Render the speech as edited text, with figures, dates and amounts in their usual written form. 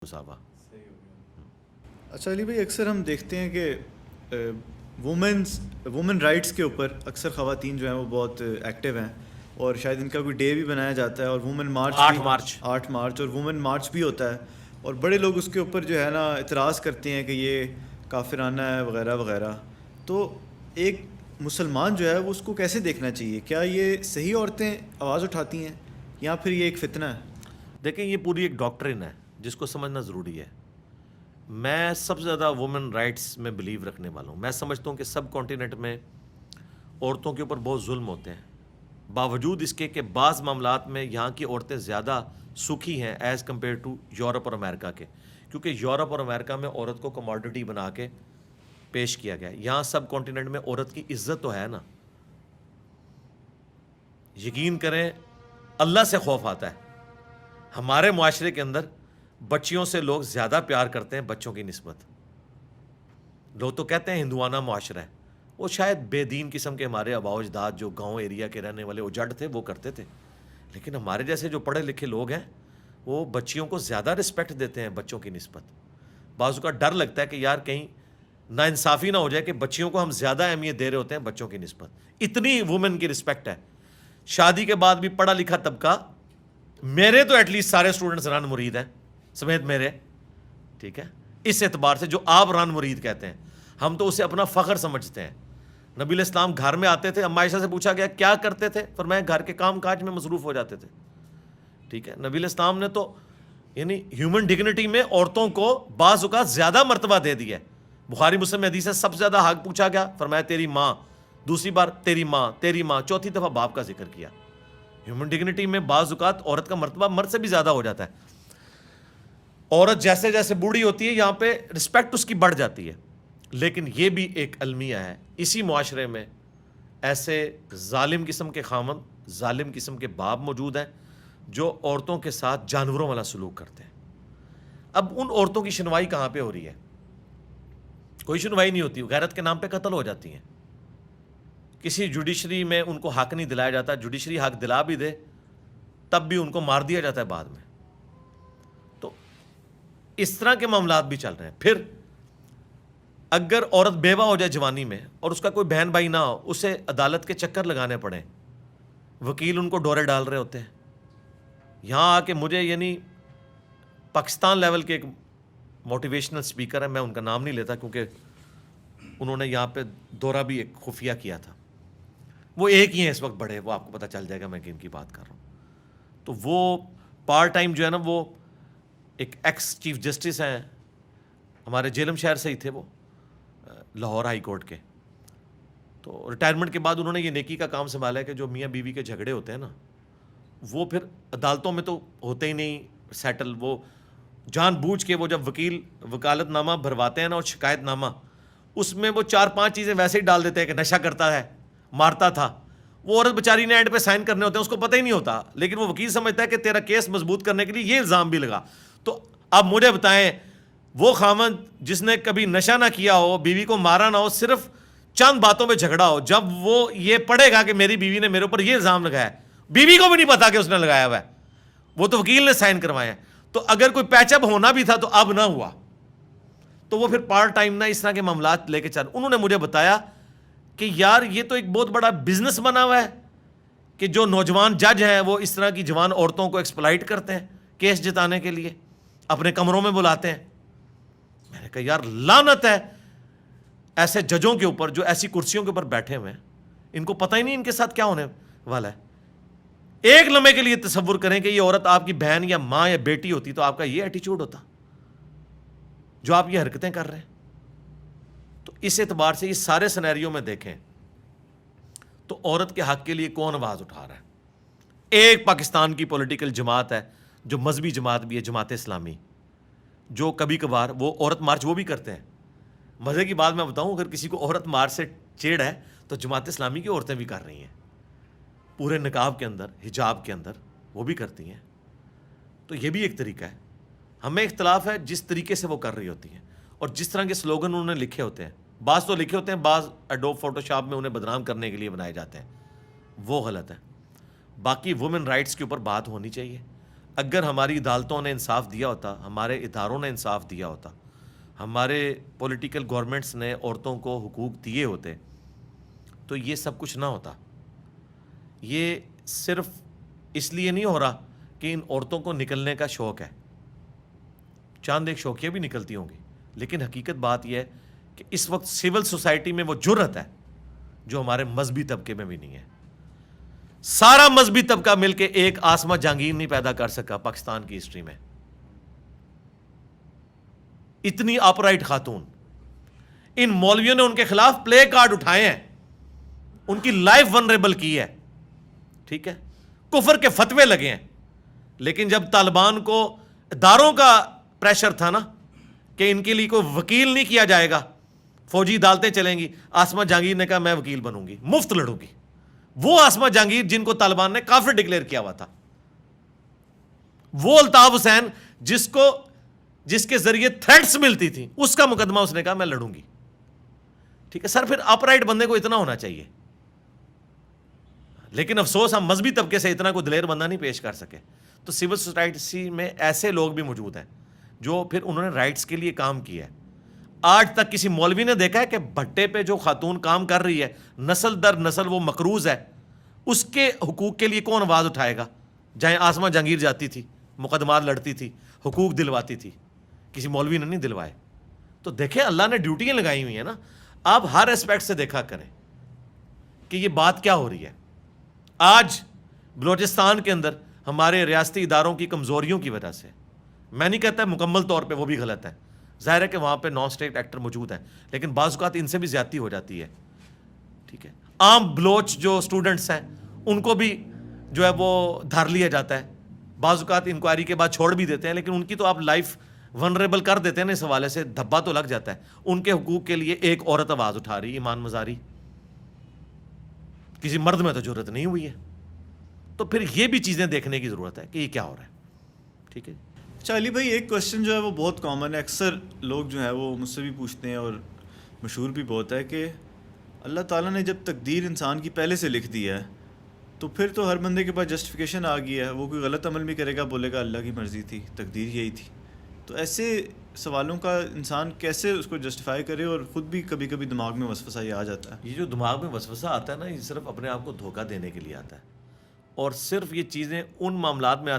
Maswa. اچھا علی بھائی، اکثر ہم دیکھتے ہیں کہ وومن رائٹس کے اوپر اکثر خواتین جو ہیں وہ بہت ایکٹیو ہیں، اور شاید ان کا کوئی ڈے بھی بنایا جاتا ہے، اور وومن مارچ 8 مارچ اور وومن مارچ بھی ہوتا ہے، اور بڑے لوگ اس کے اوپر جو ہے نا اعتراض کرتے ہیں کہ یہ کافرانہ ہے وغیرہ وغیرہ. تو ایک مسلمان جو ہے وہ اس کو کیسے دیکھنا چاہیے؟ کیا یہ صحیح عورتیں آواز اٹھاتی ہیں یا پھر یہ ایک فتنہ ہے؟ دیکھیں، یہ پوری ایک ڈاکٹرن ہے جس کو سمجھنا ضروری ہے. میں سب سے زیادہ وومن رائٹس میں بلیو رکھنے والا ہوں. میں سمجھتا ہوں کہ سب کانٹیننٹ میں عورتوں کے اوپر بہت ظلم ہوتے ہیں، باوجود اس کے کہ بعض معاملات میں یہاں کی عورتیں زیادہ سکھی ہیں ایز کمپیئر ٹو یورپ اور امریکہ کے، کیونکہ یورپ اور امریکہ میں عورت کو کموڈٹی بنا کے پیش کیا گیا. یہاں سب کانٹیننٹ میں عورت کی عزت تو ہے نا. یقین کریں، اللہ سے خوف آتا ہے. ہمارے معاشرے کے اندر بچیوں سے لوگ زیادہ پیار کرتے ہیں بچوں کی نسبت. لوگ تو کہتے ہیں ہندوانہ معاشرہ ہے، وہ شاید بے دین قسم کے ہمارے آباء و اجداد جو گاؤں ایریا کے رہنے والے اجڑ تھے وہ کرتے تھے، لیکن ہمارے جیسے جو پڑھے لکھے لوگ ہیں وہ بچیوں کو زیادہ رسپیکٹ دیتے ہیں بچوں کی نسبت. بعض کا ڈر لگتا ہے کہ یار کہیں ناانصافی نہ ہو جائے کہ بچیوں کو ہم زیادہ اہمیت دے رہے ہوتے ہیں بچوں کی نسبت. اتنی وومن کی رسپیکٹ ہے. شادی کے بعد بھی پڑھا لکھا طبقہ، میرے تو ایٹ لیسٹ سارے اسٹوڈنٹس ران مرید ہیں سمیت میرے، ٹھیک ہے، اس اعتبار سے جو آپ ران مرید کہتے ہیں ہم تو اسے اپنا فخر سمجھتے ہیں. نبی علیہ السلام گھر میں آتے تھے، اما عائشہ سے پوچھا گیا کیا کرتے تھے، فرمایا گھر کے کام کاج میں مصروف ہو جاتے تھے. ٹھیک ہے، نبی علیہ السلام نے تو یعنی ہیومن ڈگنیٹی میں عورتوں کو بعض اوقات زیادہ مرتبہ دے دیا ہے. بخاری مسلم میں حدیث ہے سب سے زیادہ حق پوچھا گیا، فرمایا تیری ماں، دوسری بار تیری ماں، تیری ماں، چوتھی دفعہ باپ کا ذکر کیا. ہیومن ڈگنیٹی میں بعض اوقات عورت کا مرتبہ مرد سے بھی زیادہ ہو جاتا ہے. عورت جیسے جیسے بوڑھی ہوتی ہے یہاں پہ رسپیکٹ اس کی بڑھ جاتی ہے. لیکن یہ بھی ایک المیہ ہے، اسی معاشرے میں ایسے ظالم قسم کے خامند، ظالم قسم کے باپ موجود ہیں جو عورتوں کے ساتھ جانوروں والا سلوک کرتے ہیں. اب ان عورتوں کی سنوائی کہاں پہ ہو رہی ہے؟ کوئی سنوائی نہیں ہوتی، غیرت کے نام پہ قتل ہو جاتی ہیں. کسی جوڈیشری میں ان کو حق نہیں دلایا جاتا، جوڈیشری حق دلا بھی دے تب بھی ان کو مار دیا جاتا ہے بعد میں. تو اس طرح کے معاملات بھی چل رہے ہیں. پھر اگر عورت بیوہ ہو جائے جوانی میں اور اس کا کوئی بہن بھائی نہ ہو، اسے عدالت کے چکر لگانے پڑیں، وکیل ان کو ڈورے ڈال رہے ہوتے ہیں. یہاں آ کے مجھے یعنی پاکستان لیول کے ایک موٹیویشنل سپیکر ہے، میں ان کا نام نہیں لیتا کیونکہ انہوں نے یہاں پہ دورہ بھی ایک خفیہ کیا تھا، وہ ایک ہی ہیں اس وقت بڑے، وہ آپ کو پتہ چل جائے گا میں کن کی بات کر رہا ہوں. تو وہ پارٹ ٹائم جو ہے نا، وہ ایک ایکس چیف جسٹس ہیں، ہمارے جیلم شہر سے ہی تھے وہ، لاہور ہائی کورٹ کے. تو ریٹائرمنٹ کے بعد انہوں نے یہ نیکی کا کام سنبھالا ہے کہ جو میاں بیوی کے جھگڑے ہوتے ہیں نا، وہ پھر عدالتوں میں تو ہوتے ہی نہیں سیٹل. وہ جان بوجھ کے وہ جب وکیل وکالت نامہ بھرواتے ہیں نا اور شکایت نامہ، اس میں وہ 4-5 چیزیں ویسے ہی ڈال دیتے ہیں کہ نشہ کرتا ہے، مارتا تھا. وہ عورت بیچاری نے اینڈ پہ سائن کرنے ہوتے ہیں، اس کو پتہ ہی نہیں ہوتا، لیکن وہ وکیل سمجھتا ہے کہ تیرا کیس مضبوط کرنے کے لیے یہ الزام بھی لگا. تو اب مجھے بتائیں، وہ خامند جس نے کبھی نشہ نہ کیا ہو، بیوی کو مارا نہ ہو، صرف چند باتوں پہ جھگڑا ہو، جب وہ یہ پڑھے گا کہ میری بیوی نے میرے اوپر یہ الزام لگایا ہے، بیوی کو بھی نہیں پتا کہ اس نے لگایا ہوا ہے، وہ تو وکیل نے سائن کروائے ہیں. تو اگر کوئی پیچ اپ ہونا بھی تھا تو اب نہ ہوا، تو وہ پھر پارٹ ٹائم نہ اس طرح کے معاملات لے کے چل. انہوں نے مجھے بتایا کہ یار یہ تو ایک بہت بڑا بزنس بنا ہوا ہے کہ جو نوجوان جج ہیں وہ اس طرح کی جوان عورتوں کو ایکسپلائٹ کرتے ہیں کیس جتانے کے لیے، اپنے کمروں میں بلاتے ہیں. میں نے کہا یار لعنت ہے ایسے ججوں کے اوپر جو ایسی کرسیوں کے اوپر بیٹھے ہوئے ہیں، ان کو پتہ ہی نہیں ان کے ساتھ کیا ہونے والا ہے. ایک لمحے کے لیے تصور کریں کہ یہ عورت آپ کی بہن یا ماں یا بیٹی ہوتی تو آپ کا یہ ایٹیچیوڈ ہوتا جو آپ یہ حرکتیں کر رہے ہیں. تو اس اعتبار سے یہ سارے سینیریو میں دیکھیں تو عورت کے حق کے لیے کون آواز اٹھا رہا ہے؟ ایک پاکستان کی پولیٹیکل جماعت ہے جو مذہبی جماعت بھی ہے، جماعت اسلامی، جو کبھی کبھار وہ عورت مارچ وہ بھی کرتے ہیں. مزے کی بات میں بتاؤں، اگر کسی کو عورت مارچ سے چیڑ ہے تو جماعت اسلامی کی عورتیں بھی کر رہی ہیں، پورے نقاب کے اندر، حجاب کے اندر وہ بھی کرتی ہیں. تو یہ بھی ایک طریقہ ہے. ہمیں اختلاف ہے جس طریقے سے وہ کر رہی ہوتی ہیں اور جس طرح کے سلوگن انہوں نے لکھے ہوتے ہیں. بعض تو لکھے ہوتے ہیں، بعض ایڈوب فوٹو شاپ میں انہیں بدنام کرنے کے لیے بنائے جاتے ہیں، وہ غلط ہے. باقی وومن رائٹس کے اوپر بات ہونی چاہیے. اگر ہماری عدالتوں نے انصاف دیا ہوتا, ہمارے اداروں نے انصاف دیا ہوتا, ہمارے پولیٹیکل گورنمنٹس نے عورتوں کو حقوق دیے ہوتے, تو یہ سب کچھ نہ ہوتا. یہ صرف اس لیے نہیں ہو رہا کہ ان عورتوں کو نکلنے کا شوق ہے, چاند ایک شوقیہ بھی نکلتی ہوں گی, لیکن حقیقت بات یہ ہے کہ اس وقت سول سوسائٹی میں وہ جرأت ہے جو ہمارے مذہبی طبقے میں بھی نہیں ہے. سارا مذہبی طبقہ مل کے ایک آسمہ جہانگیر نہیں پیدا کر سکا پاکستان کی ہسٹری میں. اتنی اپرائٹ خاتون, ان مولویوں نے ان کے خلاف پلے کارڈ اٹھائے ہیں, ان کی لائف ونریبل کی ہے, ٹھیک ہے, کفر کے فتوے لگے ہیں. لیکن جب طالبان کو اداروں کا پریشر تھا نا کہ ان کے لیے کوئی وکیل نہیں کیا جائے گا, فوجی عدالتیں چلیں گی, آسمہ جہانگیر نے کہا میں وکیل بنوں گی, مفت لڑوں گی. وہ آسمہ جہانگیر جن کو طالبان نے کافر ڈکلیئر کیا ہوا تھا, وہ الطاف حسین جس کے ذریعے تھریٹس ملتی تھی, اس کا مقدمہ اس نے کہا میں لڑوں گی. ٹھیک ہے سر, پھر اپرائٹ بندے کو اتنا ہونا چاہیے. لیکن افسوس ہم مذہبی طبقے سے اتنا کوئی دلیر بندہ نہیں پیش کر سکے. تو سول سوسائٹی میں ایسے لوگ بھی موجود ہیں جو پھر انہوں نے رائٹس کے لیے کام کیا ہے. آج تک کسی مولوی نے دیکھا ہے کہ بھٹے پہ جو خاتون کام کر رہی ہے, نسل در نسل وہ مقروض ہے, اس کے حقوق کے لیے کون آواز اٹھائے گا؟ جہاں آسمہ جہانگیر جاتی تھی, مقدمات لڑتی تھی, حقوق دلواتی تھی, کسی مولوی نے نہیں دلوائے. تو دیکھیں اللہ نے ڈیوٹیاں لگائی ہوئی ہیں نا, آپ ہر اسپیکٹ سے دیکھا کریں کہ یہ بات کیا ہو رہی ہے. آج بلوچستان کے اندر ہمارے ریاستی اداروں کی کمزوریوں کی وجہ سے, میں نہیں کہتا مکمل طور پہ وہ بھی غلط ہے, ظاہر ہے کہ وہاں پہ نان اسٹیٹ ایکٹر موجود ہیں, لیکن بعض اوقات ان سے بھی زیادتی ہو جاتی ہے. ٹھیک ہے, عام بلوچ جو اسٹوڈنٹس ہیں ان کو بھی جو ہے وہ دھر لیا جاتا ہے, بعض اوقات انکوائری کے بعد چھوڑ بھی دیتے ہیں, لیکن ان کی تو آپ لائف ونریبل کر دیتے ہیں نا, اس حوالے سے دھبا تو لگ جاتا ہے. ان کے حقوق کے لیے ایک عورت آواز اٹھا رہی, ایمان مزاری, کسی مرد میں تو جرأت نہیں ہوئی ہے. تو پھر یہ بھی چیزیں دیکھنے کی ضرورت ہے کہ یہ کیا ہو رہا ہے. ٹھیک ہے. اچھا علی بھائی, ایک کوشچن جو ہے وہ بہت کامن ہے, اکثر لوگ جو ہیں وہ مجھ سے بھی پوچھتے ہیں اور مشہور بھی بہت ہے, کہ اللہ تعالیٰ نے جب تقدیر انسان کی پہلے سے لکھ دی ہے تو پھر تو ہر بندے کے پاس جسٹیفیکیشن آ گئی ہے, وہ کوئی غلط عمل بھی کرے گا بولے گا اللہ کی مرضی تھی, تقدیر یہی تھی. تو ایسے سوالوں کا انسان کیسے اس کو جسٹیفائی کرے, اور خود بھی کبھی کبھی دماغ میں وسوسہ یہ آ جاتا ہے. یہ جو دماغ میں وسوسہ آتا ہے نا, یہ صرف اپنے آپ کو دھوکہ دینے کے لیے آتا ہے, اور صرف یہ چیزیں ان معاملات میں